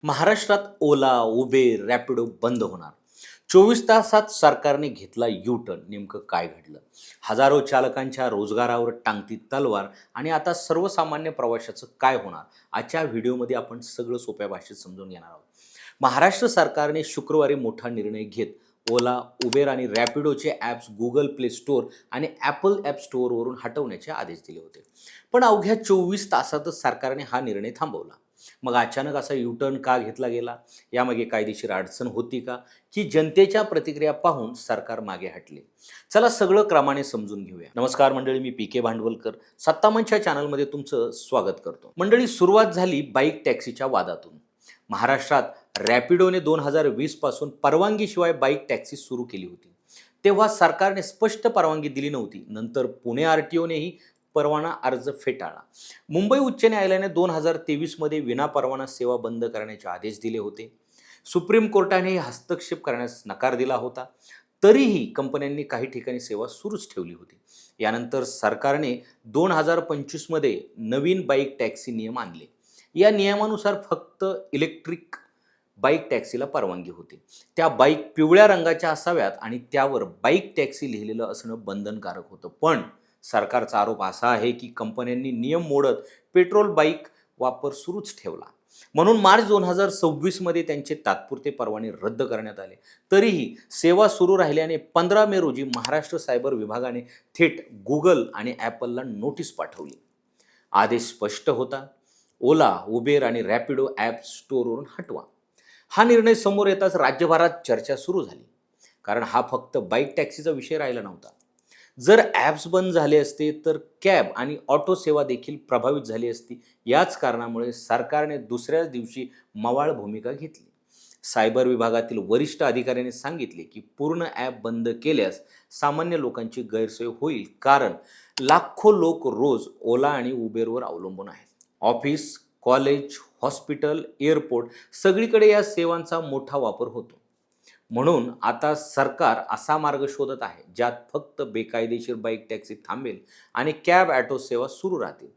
महाराष्ट्रात ओला, उबेर, रॅपिडो बंद होणार. 24 तासात सरकारने घेतला यू-टर्न. नेमकं काय घडलं? हजारो चालकांच्या रोजगारावर टांगती तलवार आणि आता सर्वसामान्य प्रवाशाचं काय होणार? आजच्या व्हिडिओमध्ये आपण सगळं सोप्या भाषेत समजून घेणार आहोत. महाराष्ट्र सरकारने शुक्रवारी मोठा निर्णय घेत ओला, उबेर आणि रॅपिडोचे ॲप्स गुगल प्ले स्टोअर आणि ॲपल ॲप स्टोअरवरून हटवण्याचे आदेश दिले होते. पण अवघ्या 24 तासातच सरकारने हा निर्णय थांबवला. मग अचानक असा यू-टर्न का घेतला गेला? यामागे कायदेशीर अडचण होती का? की जनतेच्या प्रतिक्रिया पाहून सरकार मागे हटले? चला सगळं क्रमाने समजून घेऊया. नमस्कार मंडळी, मी पी.के. भांडवलकर सत्तामंचच्या चॅनलमध्ये तुमचं स्वागत करतो. मंडळी, सुरुवात झाली बाईक टॅक्सीच्या वादातून. महाराष्ट्रात रॅपिडोने 2020 पासून परवानगीशिवाय बाईक टॅक्सी सुरू केली होती. तेव्हा सरकारने स्पष्ट परवानगी दिली नव्हती. नंतर पुणे आर-टी-ओनेही परवाना अर्ज फेटाळला. मुंबई उच्च न्यायालयाने 2023 मध्ये विनापरवाना सेवा बंद करण्याचे आदेश दिले होते. सुप्रीम कोर्टाने हस्तक्षेप करण्यास नकार दिला होता. तरीही कंपन्यांनी काही ठिकाणी सेवा सुरूच ठेवली होती. यानंतर सरकारने 2025 मध्ये नवीन बाईक टॅक्सी नियम आणले. या नियमानुसार फक्त इलेक्ट्रिक बाईक टॅक्सीला परवानगी होती. त्या बाईक पिवळ्या रंगाच्या असाव्यात आणि त्यावर बाईक टॅक्सी लिहिलेलं असणं बंधनकारक होतं. पण सरकारचा आरोप असा आहे की कंपन्यांनी नियम मोडत पेट्रोल बाईक वापर सुरूच ठेवला. म्हणून मार्च 2026 मध्ये त्यांचे तात्पुरते परवाने रद्द करण्यात आले. तरीही सेवा सुरू राहिल्याने 15 मे रोजी महाराष्ट्र सायबर विभागाने थेट गुगल आणि ॲपलला नोटीस पाठवली. आदेश स्पष्ट होता: ओला, उबेर आणि रॅपिडो ॲप स्टोअरवरून हटवा. हा निर्णय समोर येताच राज्यभरात चर्चा सुरू झाली. कारण हा फक्त बाईक टॅक्सीचा विषय राहिला नव्हता. जर ॲप्स बंद झाले असते तर कॅब आणि ऑटो सेवा देखील प्रभावित झाली असती. याच कारणामुळे सरकारने दुसऱ्याच दिवशी मवाळ भूमिका घेतली. सायबर विभागातील वरिष्ठ अधिकाऱ्यांनी सांगितले की पूर्ण ॲप बंद केल्यास सामान्य लोकांची गैरसोय होईल. कारण लाखो लोक रोज ओला आणि उबेरवर अवलंबून आहेत. ऑफिस, कॉलेज, हॉस्पिटल, एअरपोर्ट सगळीकडे या सेवांचा मोठा वापर होतो. म्हणून आता सरकार असा मार्ग शोधत आहे ज्यात फक्त बेकायदेशीर बाईक टॅक्सी थांबेल आणि कॅब ऑटो सेवा सुरू राहतील.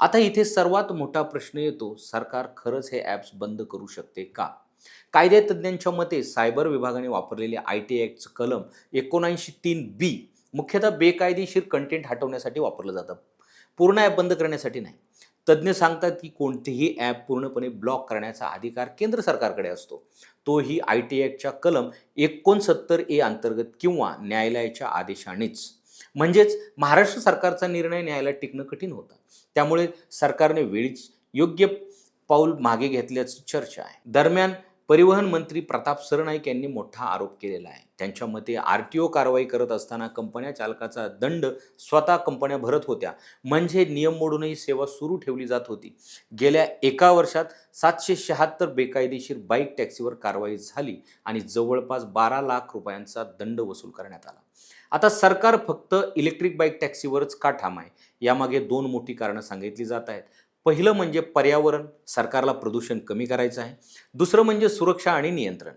आता इथे सर्वात मोठा प्रश्न येतो: सरकार खरंच हे ॲप्स बंद करू शकते का? कायदेतज्ञांच्या मते सायबर विभागाने वापरलेले आय.टी ॲक्टचं कलम 79(3)B मुख्यतः बेकायदेशीर कंटेंट हटवण्यासाठी वापरलं जातं, पूर्ण ॲप बंद करण्यासाठी नाही. तज्ज्ञ सांगतात की कोणतेही ॲप पूर्णपणे ब्लॉक करण्याचा अधिकार केंद्र सरकारकडे असतो. तोही आय.टी ॲक्टच्या कलम 69A अंतर्गत किंवा न्यायालयाच्या आदेशानेच. म्हणजेच महाराष्ट्र सरकारचा निर्णय न्यायालयात टिकणं कठीण होतं. त्यामुळे सरकारने वेळीच योग्य पाऊल मागे घेतल्याची चर्चा आहे. दरम्यान परिवहन मंत्री प्रताप सरनाईक यांनी मोठा आरोप केलेला आहे. त्यांच्या मते आर-टी-ओ कारवाई करत असताना कंपन्या चालकाचा दंड स्वतः कंपन्या भरत होत्या. म्हणजे नियम मोडूनही सेवा सुरू ठेवली जात होती. गेल्या एका वर्षात 776 बेकायदेशीर बाईक टॅक्सीवर कारवाई झाली आणि जवळपास 12 लाख रुपयांचा दंड वसूल करण्यात आला. आता सरकार फक्त इलेक्ट्रिक बाईक टॅक्सीवरच का ठाम आहे? यामागे 2 मोठी कारणं सांगितली जात आहेत. पहिलं म्हणजे पर्यावरण, सरकारला प्रदूषण कमी करायचं आहे. दुसरं म्हणजे सुरक्षा आणि नियंत्रण.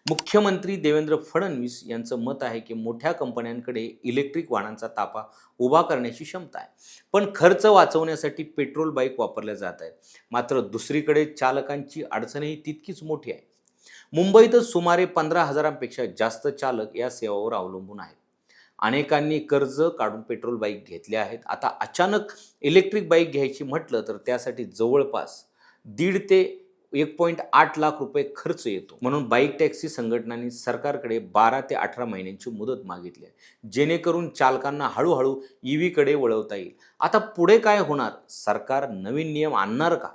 मुख्यमंत्री देवेंद्र फडणवीस यांचं मत आहे की मोठ्या कंपन्यांकडे इलेक्ट्रिक वाहनांचा ताफा उभा करण्याची क्षमता आहे. पण खर्च वाचवण्यासाठी पेट्रोल बाईक वापरल्या जात आहेत. मात्र दुसरीकडे चालकांची अडचणही तितकीच मोठी आहे. मुंबईतच सुमारे 15,000पेक्षा जास्त चालक या सेवावर अवलंबून आहेत. अनेकांनी कर्ज काढून पेट्रोल बाईक घेतल्या आहेत. आता अचानक इलेक्ट्रिक बाईक घ्यायची म्हटलं तर त्यासाठी जवळपास 1.5 ते 1.8 लाख रुपये खर्च येतो. म्हणून बाईक टॅक्सी संघटनांनी सरकारकडे 12 ते 18 महिन्यांची मुदत मागितली आहे, जेणेकरून चालकांना हळूहळू ईव्हीकडे वळवता येईल. आता पुढे काय होणार? सरकार नवीन नियम आणणार का?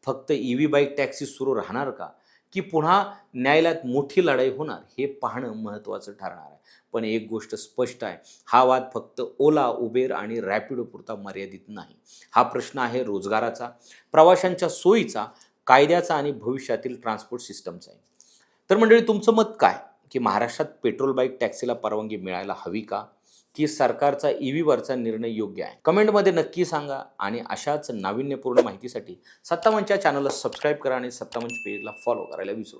फक्त ईव्ही बाईक टॅक्सी सुरू राहणार का? की पुन्हा न्यायालयात मोठी लढाई होणार? हे पाहणं महत्त्वाचं ठरणार आहे. पण एक गोष्ट स्पष्ट आहे: हा वाद फक्त ओला, उबेर आणि रॅपिडो पुरता मर्यादित नाही. हा प्रश्न आहे रोजगाराचा, प्रवाशांच्या सोयीचा, कायद्याचा आणि भविष्यातील ट्रान्सपोर्ट सिस्टमचा आहे. तर मंडळी, तुमचं मत काय? की महाराष्ट्रात पेट्रोल बाईक टॅक्सीला परवानगी मिळायला हवी का? की सरकारचा ईव्हीवरचा निर्णय योग्य आहे? कमेंटमध्ये नक्की सांगा. आणि अशाच नाविन्यपूर्ण माहितीसाठी सत्तामंचच्या चॅनलला सबस्क्राईब करा आणि सत्तामंच पेजला फॉलो करायला विसरू नका.